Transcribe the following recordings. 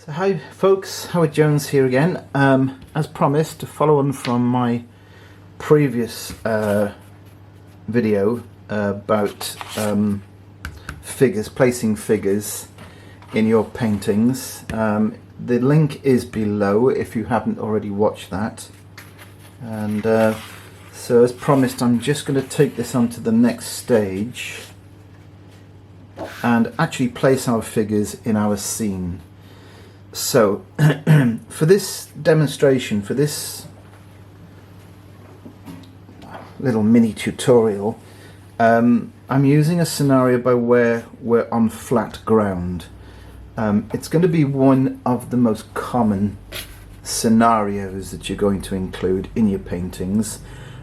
So hi folks, Howard Jones here again. As promised, to follow on from my previous video about figures, placing figures in your paintings. The link is below if you haven't already watched that. And so as promised, I'm just going to take this on to the next stage and actually place our figures in our scene. So for this demonstration, for this little mini tutorial, I'm using a scenario by where we're on flat ground. It's going to be one of the most common scenarios that you're going to include in your paintings.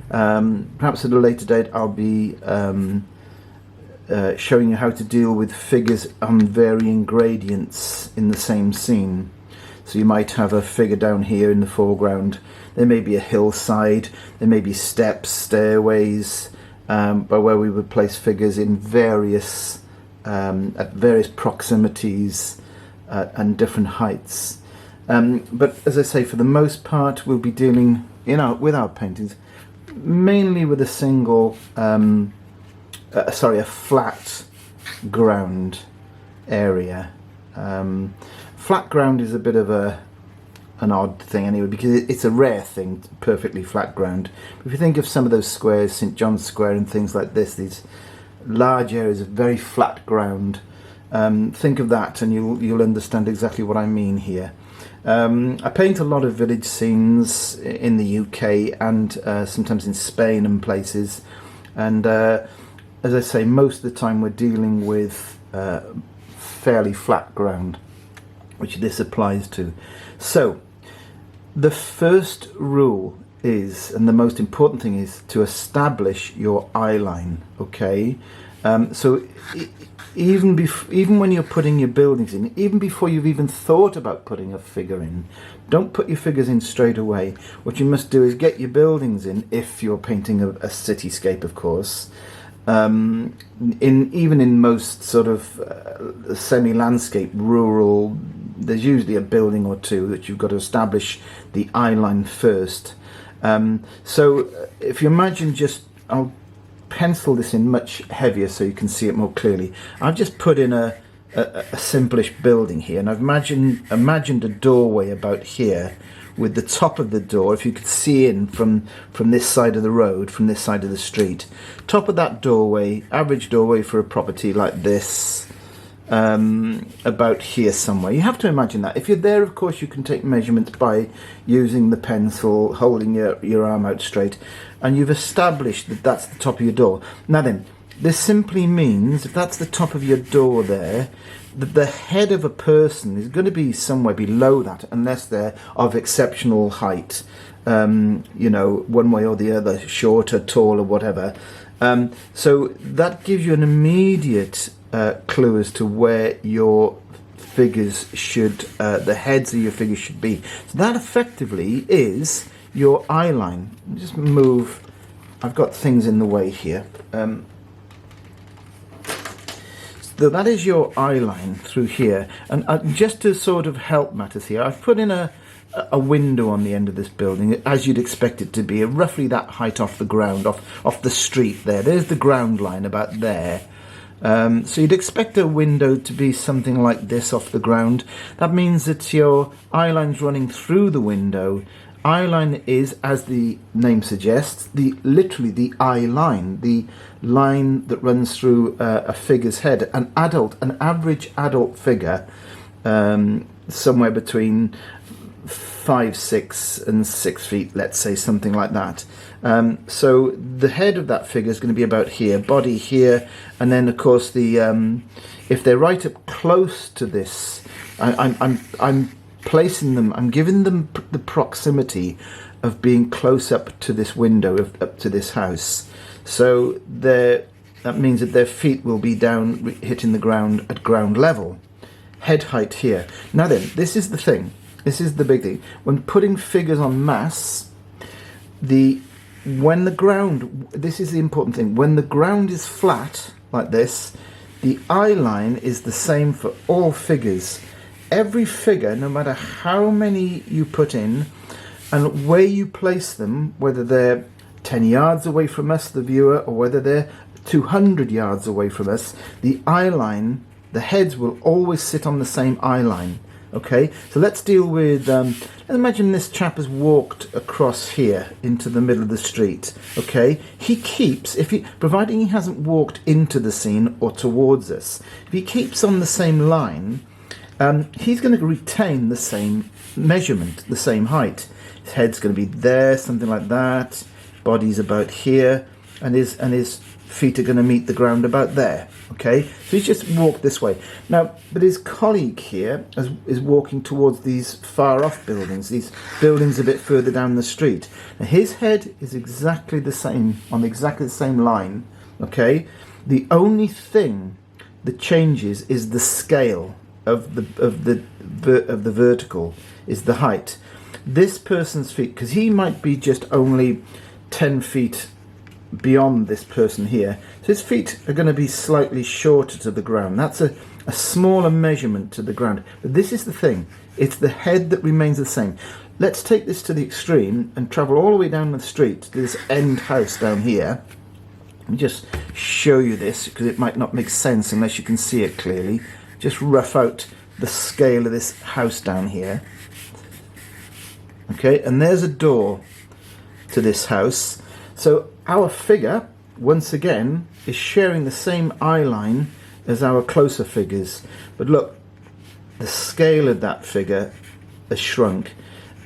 Perhaps at a later date I'll be showing you how to deal with figures on varying gradients in the same scene. So you might have a figure down here in the foreground, there may be a hillside, there may be steps, stairways, by where we would place figures in various at various proximities and different heights. But as I say, for the most part we'll be dealing with our paintings mainly with a single a flat ground area. Flat ground is a bit of an odd thing anyway, because it's a rare thing, perfectly flat ground. If you think of some of those squares, St. John's Square and things like this, these large areas of very flat ground, think of that and you'll understand exactly what I mean here. I paint a lot of village scenes in the UK and sometimes in Spain and places, and as I say, most of the time we're dealing with fairly flat ground, which this applies to. So the first rule is, and the most important thing is, to establish your eye line. Okay, so even when you're putting your buildings in, even before you've even thought about putting a figure in, don't put your figures in straight away. What you must do is get your buildings in, if you're painting a cityscape, of course. Even in most sort of semi-landscape, rural, there's usually a building or two that you've got to establish the eye line first. So if you imagine, I'll pencil this in much heavier so you can see it more clearly. I've just put in a simplish building here, and I've imagined a doorway about here, with the top of the door, if you could see in from this side of the road, from this side of the street, top of that doorway, average doorway for a property like this, about here somewhere. You have to imagine that. If you're there, of course, you can take measurements by using the pencil, holding your arm out straight, and you've established that that's the top of your door. Now then, this simply means, if that's the top of your door there, that the head of a person is going to be somewhere below that, unless they're of exceptional height, one way or the other, shorter, taller, whatever. So that gives you an immediate clue as to where your figures should, the heads of your figures should be. So that effectively is your eye line. Just move, I've got things in the way here. So that is your eye line through here, and just to sort of help matters here, I've put in a window on the end of this building, as you'd expect it to be, roughly that height off the ground, off the street there. There's the ground line about there. So you'd expect a window to be something like this off the ground. That means that your eye line's running through the window. Eye line is, as the name suggests, literally the eye line, the line that runs through a figure's head. An average adult figure, somewhere between 5, 6 and 6 feet, let's say, something like that. So the head of that figure is going to be about here, body here, and then of course if they're right up close to this, I'm placing them, I'm giving them the proximity of being close up to this window, up to this house. So that means that their feet will be down, hitting the ground at ground level. Head height here. Now then, this is the thing. This is the big thing. When putting figures on mass, this is the important thing. When the ground is flat, like this, the eye line is the same for all figures. every figure, no matter how many you put in and where you place them, whether they're 10 yards away from us, the viewer, or whether they're 200 yards away from us, the eye line, the heads will always sit on the same eye line. Okay, so let's deal with, let's imagine this chap has walked across here into the middle of the street. Okay, he keeps, providing he hasn't walked into the scene or towards us, if he keeps on the same line, he's going to retain the same measurement, the same height. His head's going to be there, something like that. Body's about here, and his feet are going to meet the ground about there. Okay, so he's just walked this way. Now, but his colleague here is walking towards these far off buildings, these buildings a bit further down the street. Now, his head is exactly the same, on exactly the same line. Okay, the only thing that changes is the scale of the vertical, is the height. This person's feet, because he might be just only 10 feet beyond this person here, so his feet are going to be slightly shorter to the ground. That's a smaller measurement to the ground. But this is the thing, it's the head that remains the same. Let's take this to the extreme and travel all the way down the street to this end house down here. Let me just show you this, because it might not make sense unless you can see it clearly. Just rough out the scale of this house down here. Okay, and there's a door to this house. So our figure, once again, is sharing the same eye line as our closer figures. But look, the scale of that figure has shrunk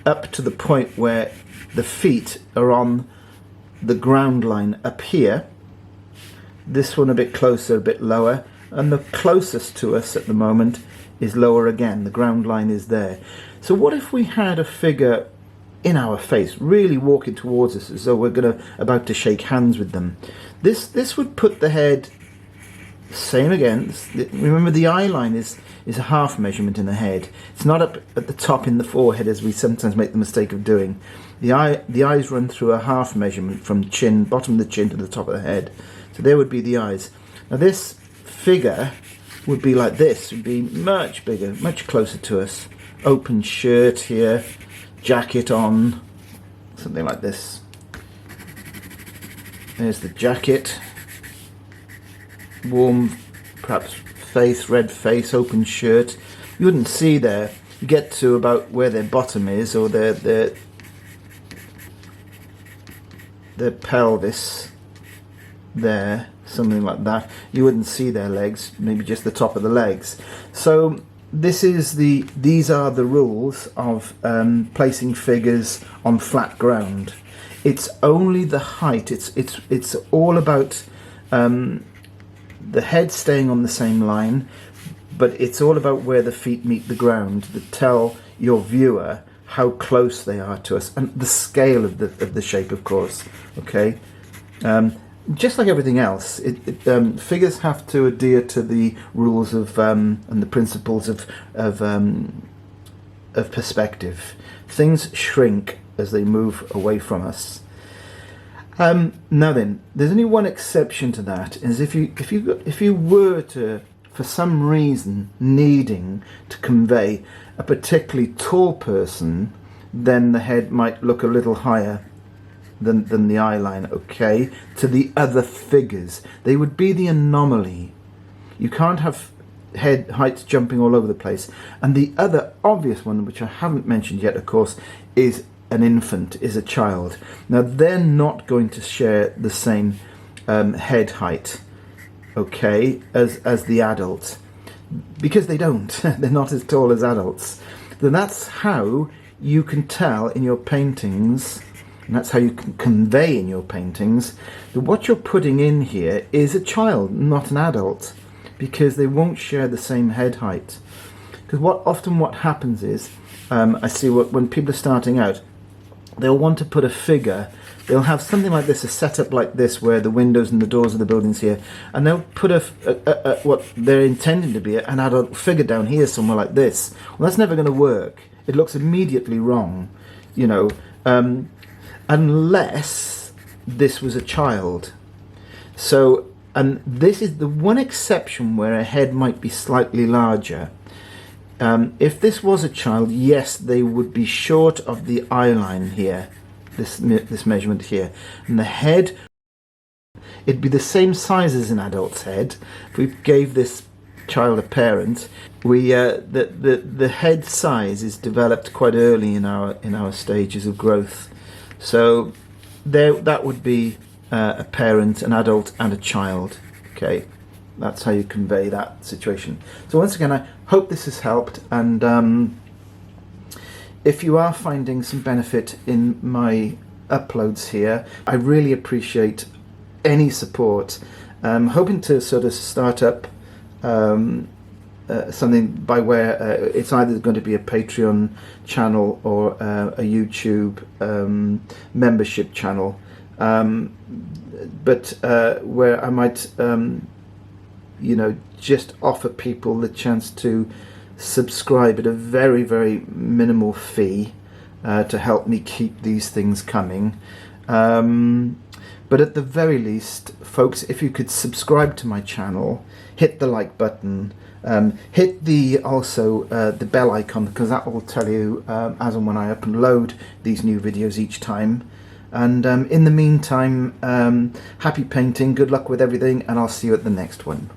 up to the point where the feet are on the ground line up here. This one a bit closer, a bit lower. And the closest to us at the moment is lower again. The ground line is there. So what if we had a figure in our face, really walking towards us as though we're about to shake hands with them? This would put the head same again. Remember, the eye line is a half measurement in the head. It's not up at the top in the forehead, as we sometimes make the mistake of doing. The eyes run through a half measurement from chin, bottom of the chin to the top of the head. So there would be the eyes. Now this figure would be like this, would be much bigger, much closer to us. Open shirt here, jacket on, something like this. There's the jacket, warm, perhaps face, red face, open shirt. You wouldn't see there. You get to about where their bottom is, or their pelvis there, something like that. You wouldn't see their legs, maybe just the top of the legs. So these are the rules of placing figures on flat ground. It's only the height. It's all about the head staying on the same line, but it's all about where the feet meet the ground that tell your viewer how close they are to us, and the scale of the shape, of course. Okay. Just like everything else, figures have to adhere to the rules of and the principles of perspective. Things shrink as they move away from us. Now then, there's only one exception to that: is if you were to, for some reason, needing to convey a particularly tall person, then the head might look a little higher than the eye line, okay, to the other figures. They would be the anomaly. You can't have head heights jumping all over the place. And the other obvious one, which I haven't mentioned yet, of course, is an infant, is a child. Now, they're not going to share the same head height, okay, as the adult, because they don't. They're not as tall as adults. Then that's how you can tell in your paintings, and that's how you can convey in your paintings, that what you're putting in here is a child, not an adult, because they won't share the same head height. Because what happens is, I see when people are starting out, they'll want to put a figure. They'll have something like this, a setup like this, where the windows and the doors of the buildings here, and they'll put what they're intending to be an adult figure down here somewhere like this. Well, that's never going to work. It looks immediately wrong, you know, unless this was a child. So, and this is the one exception where a head might be slightly larger. If this was a child, yes, they would be short of the eye line here, this measurement here, and the head, it'd be the same size as an adult's head. If we gave this child a parent, the head size is developed quite early in our stages of growth. So that would be a parent, an adult, and a child. Okay, that's how you convey that situation. So once again, I hope this has helped, and if you are finding some benefit in my uploads here, I really appreciate any support. I'm hoping to sort of start up something by where it's either going to be a Patreon channel or a YouTube membership channel, but where I might just offer people the chance to subscribe at a very, very minimal fee to help me keep these things coming. But at the very least, folks, if you could subscribe to my channel, hit the like button, hit the bell icon, because that will tell you as and when I upload these new videos each time. And in the meantime, happy painting, good luck with everything, and I'll see you at the next one.